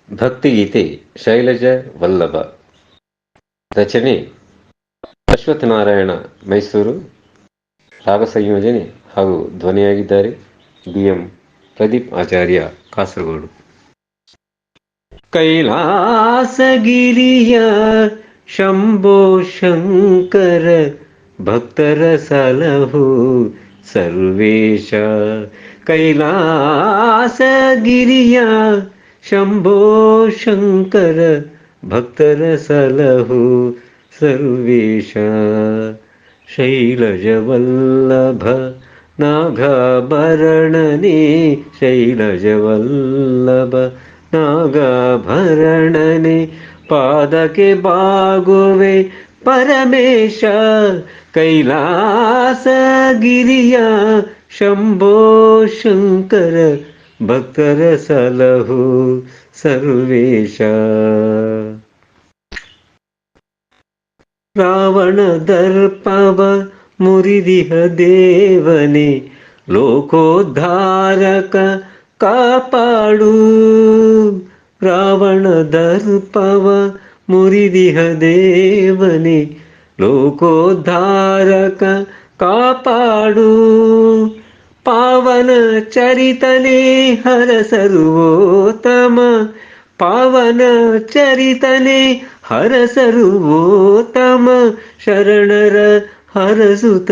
ಭಕ್ತಿಗೀತೆ ಶೈಲಜ ವಲ್ಲಭ. ರಚನೆ ಅಶ್ವತ್ಥನಾರಾಯಣ ಮೈಸೂರು. ರಾಗ ಸಂಯೋಜನೆ ಹಾಗೂ ಧ್ವನಿಯಾಗಿದ್ದಾರೆ BM ಪ್ರದೀಪ್ ಆಚಾರ್ಯ ಕಾಸರಗೋಡು. ಕೈಲಾಸಗಿರಿಯ ಶಂಭೋ ಶಂಕರ ಭಕ್ತರ ಸಲಹು ಸರ್ವೇಶ. ಕೈಲಾಸಗಿರಿಯ ಶಂಭೋ ಶಂಕರ ಭಕ್ತರ ಸಲಹು ಸರ್ವೇಶ. ಶೈಲಜವಲ್ಲಭ ನಾಗಾಭರಣನೇ ಶೈಲಜವಲ್ಲಭ ನಾಗಾಭರಣನೆ ಪಾದಕ್ಕೆ ಬಾಗುವೆ ಪರಮೇಶ. ಕೈಲಾಸಗಿರಿಯ ಶಂಭೋ ಶಂಕರ ಭಕ್ತರ ಸಲಹು ಸರ್ವೇಶ. ರಾವಣ ದರ್ಪವ ಮುರಿದಿಹ ದೇವನೇ ಲೋಕೋದ್ಧಾರಕ ಕಾಪಾಡು. ರಾವಣ ದರ್ಪವ ಮುರಿದಿಹ ದೇವನೇ ಲೋಕೋದ್ಧಾರಕ ಕಾಪಾಡು. ಪಾವನ ಚರಿತನೇ ಹರ ಸರ್ವೋತ್ತಮ. ಪಾವನ ಚರಿತನೇ ಹರ ಸರ್ವೋತ್ತಮ. ಶರಣರ ಹರಸುತ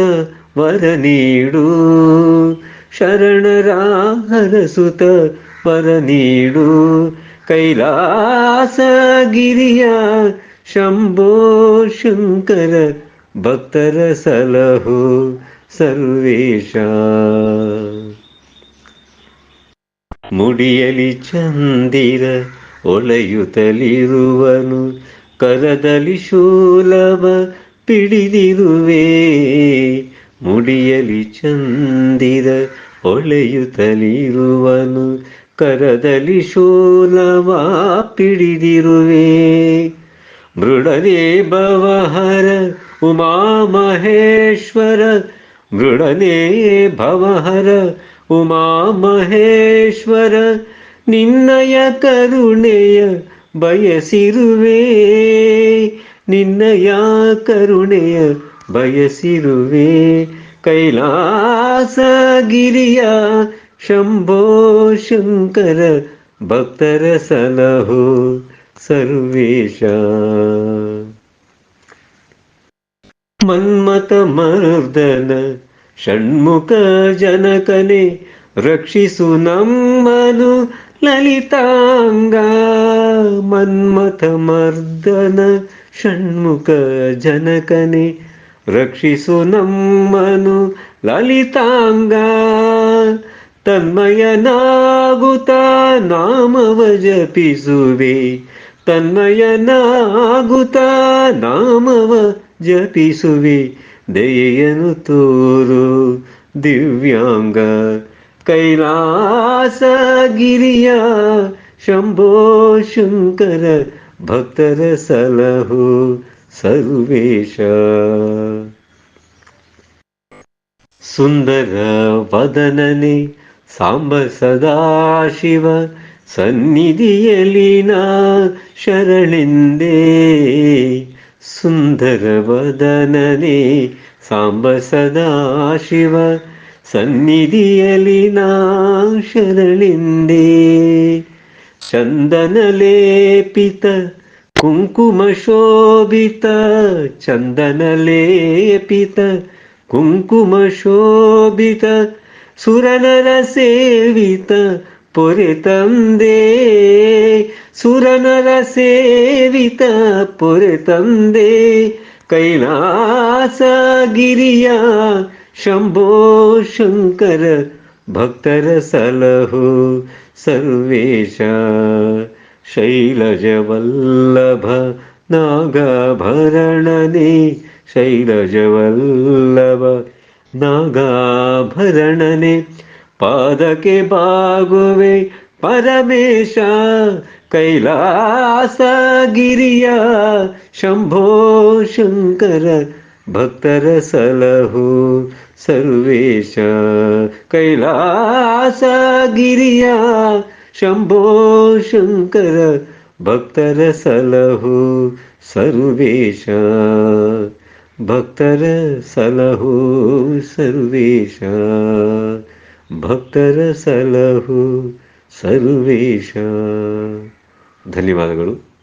ವರ ನೀಡು. ಶರಣರ ಹರಸುತ ವರ ನೀಡು. ಕೈಲಾಸಗಿರಿಯ ಶಂಭೋ ಶಂಕರ ಭಕ್ತರ ಸಲಹು ಸರ್ವೇಶ. ಮುಡಿಯಲಿ ಚಂದಿರ ಒಳೆಯುತ್ತಲಿರುವನು ಕರದಲ್ಲಿ ಶೂಲವ ಪಿಡಿದಿರುವೆ. ಮುಡಿಯಲಿ ಚಂದಿರ ಹೊಳೆಯುತ್ತಲಿರುವನು ಕರದಲ್ಲಿ ಶೂಲವ ಪಿಡಿದಿರುವೆ. ಮೃಡನೇ ಭವಹರ ಉಮಾ ಮಹೇಶ್ವರ. ಮೃಡನೇ ಭವಹರ ಉಮಾ ಮಹೇಶ್ವರ. ನಿನ್ನಯ ಕರುಣೆಯ ಬಯಸಿರುವೆ. ನಿನ್ನಯ ಕರುಣೆಯ ಬಯಸಿರುವೆ. ಕೈಲಾಸಗಿರಿಯ ಶಂಭೋ ಶಂಕರ ಭಕ್ತರ ಸಲಹು ಸರ್ವೇಶ. ಮನ್ಮಥ ಮರ್ದನ ಷಣ್ಮುಖ ಜನಕನೇ ರಕ್ಷಿಸು ನಮ್ಮನು ಲಲಿತಾಂಗ. ಮನ್ಮಥ ಮರ್ದನ ಷಣ್ಮುಖ ಜನಕನೇ ರಕ್ಷಿಸು ನಮ್ಮನು ಲಲಿತಾಂಗ. ತನ್ಮಯನಾಗುತ್ತ ನಾಮವ ಜಪಿಸುವೆ. ತನ್ಮಯನಾಗುತ್ತ ನಾಮವ ಜಪಿಸುವೆ. ದಯೆಯನ್ನು ತೋರು ದಿವ್ಯಾಂಗ. ಕೈಲಾಸಗಿರಿಯ ಶಂಭೋ ಶಂಕರ ಭಕ್ತರ ಸಲಹು ಸರ್ವೇಶ. ಸುಂದರ ವದನನೆ ಸಾಂಬ ಸದಾಶಿವ ಸನ್ನಿಧಿಯಲ್ಲಿ ನಾ ಶರಣೆಂದೇ. ಸುಂದರ ವದನನೆ ಸಾಂಬ ಸದಾಶಿವ ಸನ್ನಿಧಿಯಲ್ಲಿ ನಾ ಶರಣೆಂದೇ. ಚಂದನ ಲೇಪಿತ ಕುಂಕುಮ ಶೋಭಿತ. ಚಂದನ ಲೇಪಿತ ಕುಂಕುಮ ಶೋಭಿತ. ಸುರನರ ಸೇವಿತ ಪೊರೆ ತಂದೆ. ಸುರನರ ಸೇವಿತ ಪೊರೆ ತಂದೆ. ಕೈಲಾಸಗಿರಿಯ ಶಂಭೋ ಶಂಕರ ಭಕ್ತರ ಸಲಹು ಸರ್ವೇಶ. ಶೈಲಜವಲ್ಲಭ ನಾಗಾಭರಣನೆ ಶೈಲಜವಲ್ಲಭ ನಾಗಾಭರಣನೆ ಪಾದಕ್ಕೆ ಬಾಗುವೆ ಪರಮೇಶ. ಕೈಲಾಸಗಿರಿಯ ಶಂಭೋ ಶಂಕರ ಭಕ್ತರ ಸಲಹು ಸರ್ವೇಶ. ಕೈಲಾಸಗಿರಿಯ ಶಂಭೋ ಶಂಕರ ಭಕ್ತರ ಸಲಹು ಸರ್ವೇಶ, ಭಕ್ತರ ಸಲಹು ಸರ್ವೇಶ, ಭಕ್ತರ ಸಲಹು ಸರ್ವೇಶ. ಧನ್ಯವಾದಗಳು.